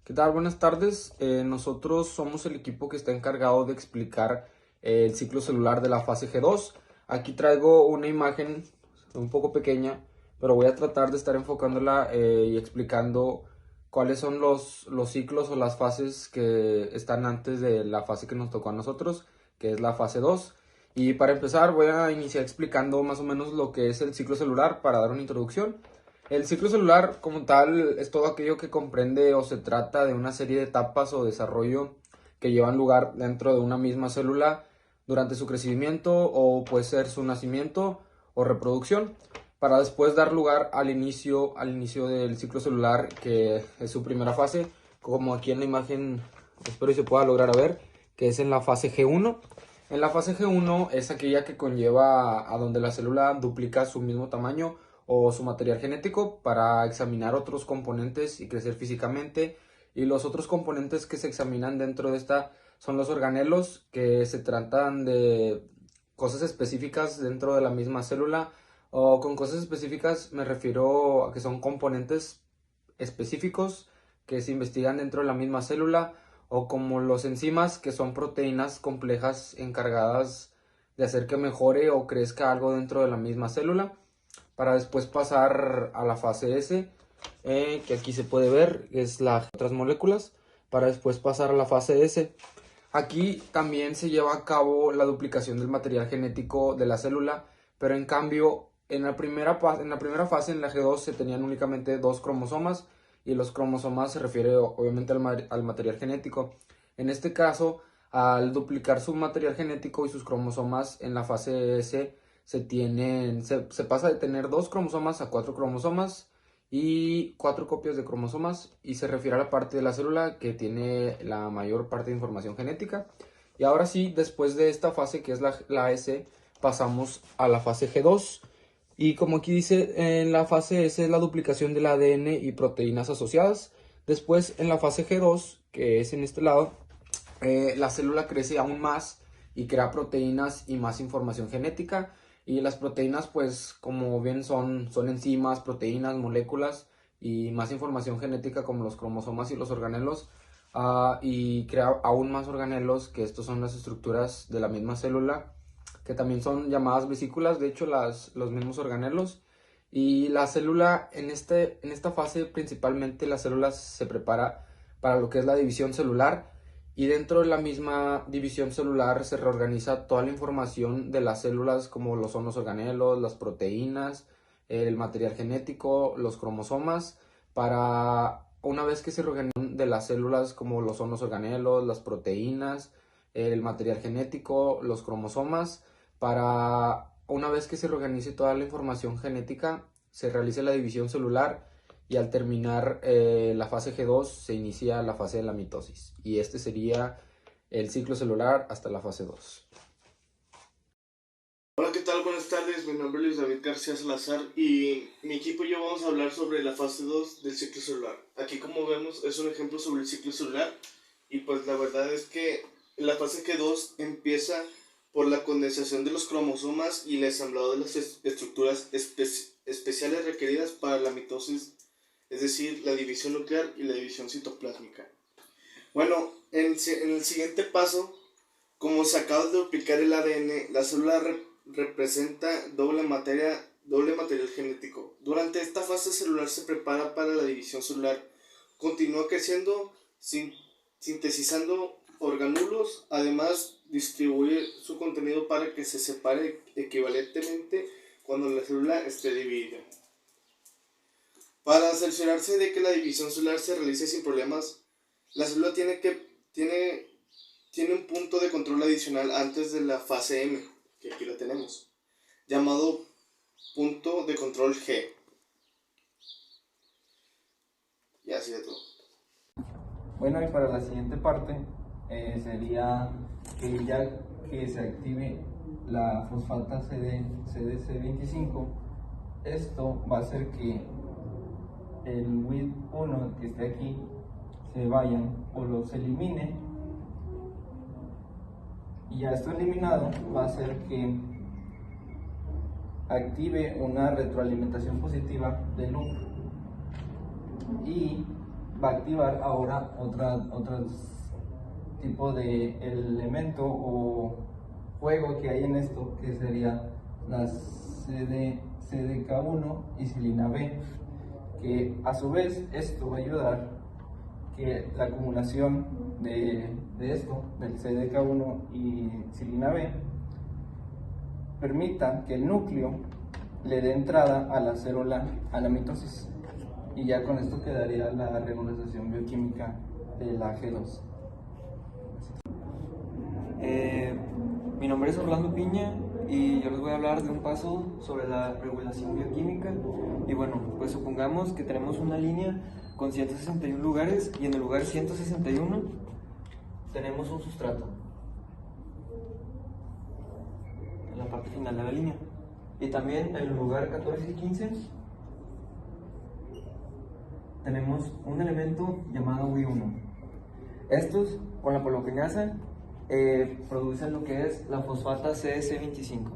¿Qué tal? Buenas tardes. Nosotros somos el equipo que está encargado de explicar el ciclo celular de la fase G2. Aquí traigo una imagen un poco pequeña, pero voy a tratar de estar enfocándola y explicando cuáles son los ciclos o las fases que están antes de la fase que nos tocó a nosotros, que es la fase 2. Y para empezar voy a iniciar explicando más o menos lo que es el ciclo celular para dar una introducción. El ciclo celular como tal es todo aquello que comprende o se trata de una serie de etapas o desarrollo que llevan lugar dentro de una misma célula durante su crecimiento o puede ser su nacimiento o reproducción para después dar lugar al inicio del ciclo celular, que es su primera fase, como aquí en la imagen espero y se pueda lograr ver, que es en la fase G1. En la fase G1 es aquella que conlleva a donde la célula duplica su mismo tamaño o su material genético para examinar otros componentes y crecer físicamente. Y los otros componentes que se examinan dentro de esta son los organelos, que se tratan de cosas específicas dentro de la misma célula. O con cosas específicas me refiero a que son componentes específicos que se investigan dentro de la misma célula, o como los enzimas, que son proteínas complejas encargadas de hacer que mejore o crezca algo dentro de la misma célula, para después pasar a la fase S, que aquí se puede ver, es las otras moléculas, para después pasar a la fase S. Aquí también se lleva a cabo la duplicación del material genético de la célula, pero en cambio en la primera fase, en la G2, se tenían únicamente dos cromosomas, y los cromosomas se refiere obviamente al material genético. En este caso, al duplicar su material genético y sus cromosomas en la fase S, se pasa de tener dos cromosomas a cuatro cromosomas y cuatro copias de cromosomas, y se refiere a la parte de la célula que tiene la mayor parte de información genética. Y ahora sí, después de esta fase, que es la S, pasamos a la fase G2. Y como aquí dice, en la fase S es la duplicación del ADN y proteínas asociadas. Después, en la fase G2, que es en este lado, la célula crece aún más y crea proteínas y más información genética. Y las proteínas, pues como bien son enzimas, proteínas, moléculas y más información genética como los cromosomas y los organelos. Y crea aún más organelos, que estos son las estructuras de la misma célula, que también son llamadas vesículas, de hecho los mismos organelos. Y la célula en esta fase, principalmente la célula se prepara para lo que es la división celular, y dentro de la misma división celular se reorganiza toda la información de las células, como lo son los organelos, las proteínas, el material genético, los cromosomas, para una vez que se reorganizan de las células, como lo son los organelos, las proteínas, el material genético, los cromosomas, para una vez que se reorganice toda la información genética, se realice la división celular, y al terminar la fase G2 se inicia la fase de la mitosis. Y este sería el ciclo celular hasta la fase 2. Hola, ¿qué tal? Buenas tardes, mi nombre es Luis David García Salazar y mi equipo y yo vamos a hablar sobre la fase 2 del ciclo celular. Aquí, como vemos, es un ejemplo sobre el ciclo celular, y pues la verdad es que la fase G2 empieza por la condensación de los cromosomas y el ensamblado de las estructuras especiales requeridas para la mitosis, es decir, la división nuclear y la división citoplásmica. Bueno, en el siguiente paso, como se acaba de duplicar el ADN, la célula representa doble material genético. Durante esta fase celular se prepara para la división celular. Continúa creciendo, sintetizando organulos. Además, distribuye su contenido para que se separe equivalentemente cuando la célula esté dividida. Para cerciorarse de que la división celular se realice sin problemas, la célula tiene un punto de control adicional antes de la fase M, que aquí la tenemos, llamado punto de control G. Y así de todo. Bueno, y para la siguiente parte sería que ya que se active la fosfata CDC25, esto va a hacer que el WID1 que esté aquí se vayan o los elimine, y ya esto eliminado va a hacer que active una retroalimentación positiva del loop, y va a activar ahora otro tipo de elemento o juego que hay en esto, que sería la CDK1 y silina B, que a su vez esto va a ayudar que la acumulación de esto, del CDK1 y silina B, permita que el núcleo le dé entrada a la célula a la mitosis, y ya con esto quedaría la regularización bioquímica de la G2. Mi nombre es Orlando Piña y yo les voy a hablar de un paso sobre la regulación bioquímica. Y bueno, pues supongamos que tenemos una línea con 161 lugares y en el lugar 161 tenemos un sustrato en la parte final de la línea. Y también en el lugar 14 y 15 tenemos un elemento llamado Wi1. Estos, con la poloquinasa, producen lo que es la fosfata CS25.